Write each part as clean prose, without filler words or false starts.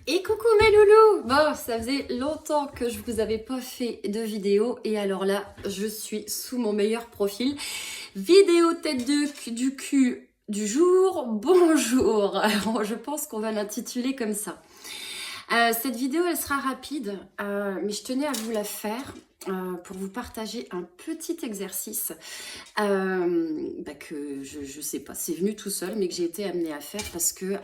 Et coucou mes loulous! Bon, ça faisait longtemps que je vous avais pas fait de vidéo et alors là, je suis sous mon meilleur profil. Vidéo tête du cul du jour, bonjour! Alors, je pense qu'on va l'intituler comme ça. Cette vidéo, elle sera rapide, mais je tenais à vous la faire pour vous partager un petit exercice que je sais pas, c'est venu tout seul, mais que j'ai été amenée à faire parce que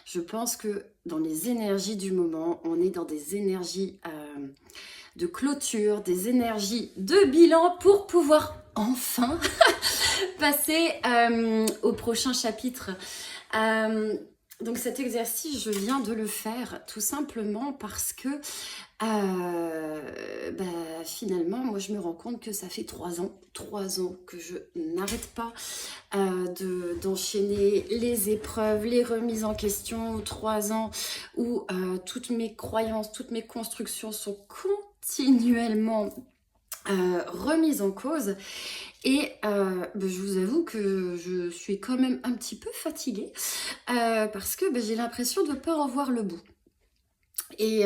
je pense que dans les énergies du moment, on est dans des énergies de clôture, des énergies de bilan pour pouvoir enfin passer au prochain chapitre. Donc cet exercice, je viens de le faire tout simplement parce que finalement, moi je me rends compte que ça fait 3 ans que je n'arrête pas d'enchaîner les épreuves, les remises en question, 3 ans où toutes mes croyances, toutes mes constructions sont continuellement remises en cause. Et je vous avoue que je suis quand même un petit peu fatiguée parce que j'ai l'impression de ne pas en voir le bout. Et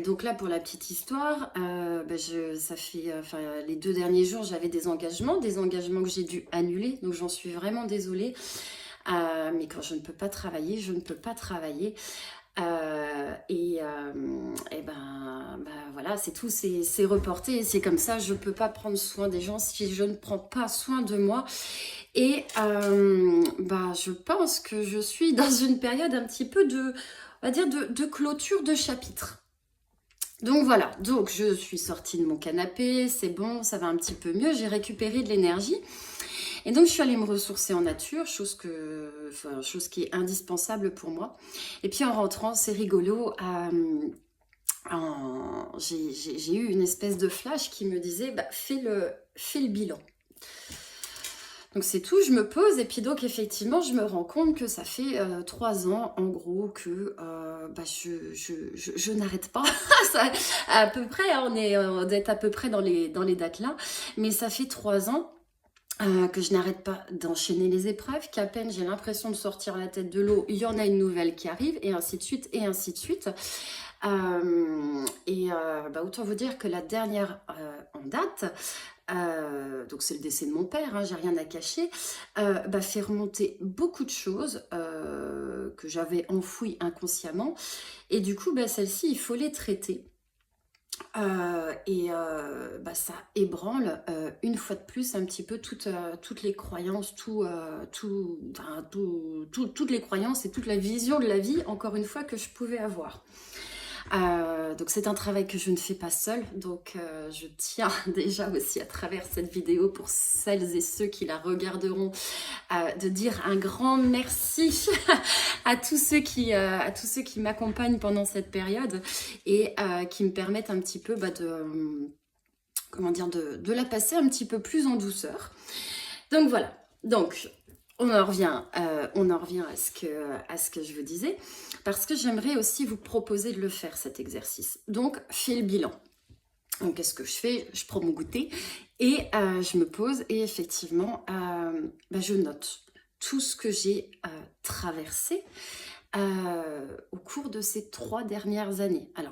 donc là, pour la petite histoire, ça fait les 2 derniers jours, j'avais des engagements que j'ai dû annuler. Donc j'en suis vraiment désolée. Mais quand je ne peux pas travailler, je ne peux pas travailler. Voilà, c'est tout, c'est reporté, c'est comme ça, je peux pas prendre soin des gens si je ne prends pas soin de moi. Et je pense que je suis dans une période un petit peu on va dire de clôture de chapitre. Donc voilà, donc je suis sortie de mon canapé, c'est bon, ça va un petit peu mieux, j'ai récupéré de l'énergie. Et donc, je suis allée me ressourcer en nature, chose qui est indispensable pour moi. Et puis, en rentrant, c'est rigolo, j'ai eu une espèce de flash qui me disait, fais le bilan. Donc, c'est tout, je me pose. Et puis, donc, effectivement, je me rends compte que ça fait 3 ans, en gros, que je n'arrête pas. Ça, à peu près, on est à peu près dans les dates là. Mais ça fait 3 ans que je n'arrête pas d'enchaîner les épreuves, qu'à peine j'ai l'impression de sortir la tête de l'eau, il y en a une nouvelle qui arrive, et ainsi de suite, et ainsi de suite. Autant vous dire que la dernière en date, donc c'est le décès de mon père, j'ai rien à cacher, fait remonter beaucoup de choses que j'avais enfouies inconsciemment, et du coup, celles-ci, il faut les traiter. Ça ébranle une fois de plus un petit peu toutes les croyances, toutes les croyances et toute la vision de la vie, encore une fois, que je pouvais avoir. Donc c'est un travail que je ne fais pas seule, donc je tiens déjà aussi à travers cette vidéo pour celles et ceux qui la regarderont de dire un grand merci à tous ceux qui m'accompagnent pendant cette période et qui me permettent un petit peu de la passer un petit peu plus en douceur. Donc voilà, donc on en revient à ce que je vous disais, parce que j'aimerais aussi vous proposer de le faire, cet exercice. Donc, fais le bilan. Donc, qu'est-ce que je fais? Je prends mon goûter et je me pose et effectivement, je note tout ce que j'ai traversé au cours de ces 3 dernières années. Alors,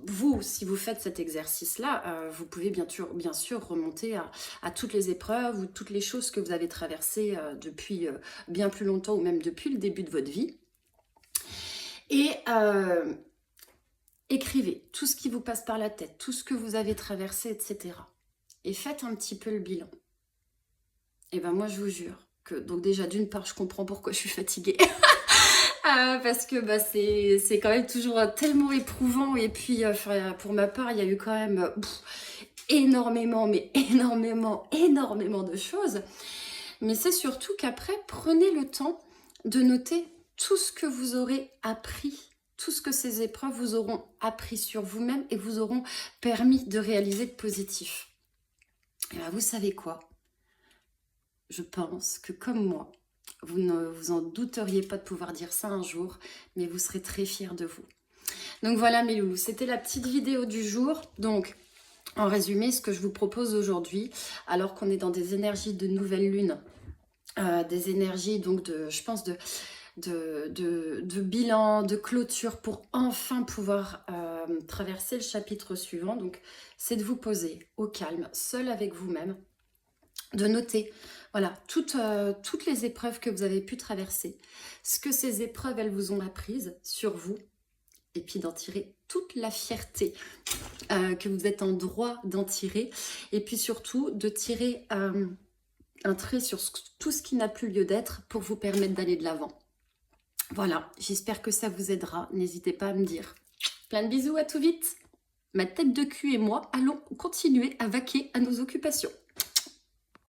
vous, si vous faites cet exercice-là, vous pouvez bien sûr remonter à toutes les épreuves ou toutes les choses que vous avez traversées depuis bien plus longtemps ou même depuis le début de votre vie. Et écrivez tout ce qui vous passe par la tête, tout ce que vous avez traversé, etc. Et faites un petit peu le bilan. Et moi, je vous jure que, donc déjà, d'une part, je comprends pourquoi je suis fatiguée. Parce que c'est quand même toujours tellement éprouvant, et puis pour ma part il y a eu quand même énormément de choses, mais c'est surtout qu'après, prenez le temps de noter tout ce que vous aurez appris, tout ce que ces épreuves vous auront appris sur vous-même et vous auront permis de réaliser de positif. Et vous savez quoi? Je pense que comme moi, vous ne vous en douteriez pas de pouvoir dire ça un jour, mais vous serez très fiers de vous. Donc voilà mes loulous, c'était la petite vidéo du jour. Donc, en résumé, ce que je vous propose aujourd'hui, alors qu'on est dans des énergies de nouvelle lune, des énergies donc je pense de bilan, de clôture pour enfin pouvoir traverser le chapitre suivant. Donc, c'est de vous poser au calme, seul avec vous-même, de noter voilà, toutes les épreuves que vous avez pu traverser, ce que ces épreuves, elles vous ont apprises sur vous, et puis d'en tirer toute la fierté que vous êtes en droit d'en tirer, et puis surtout de tirer un trait sur tout ce qui n'a plus lieu d'être pour vous permettre d'aller de l'avant. Voilà, j'espère que ça vous aidera, n'hésitez pas à me dire. Plein de bisous, à tout vite. Ma tête de cul et moi allons continuer à vaquer à nos occupations.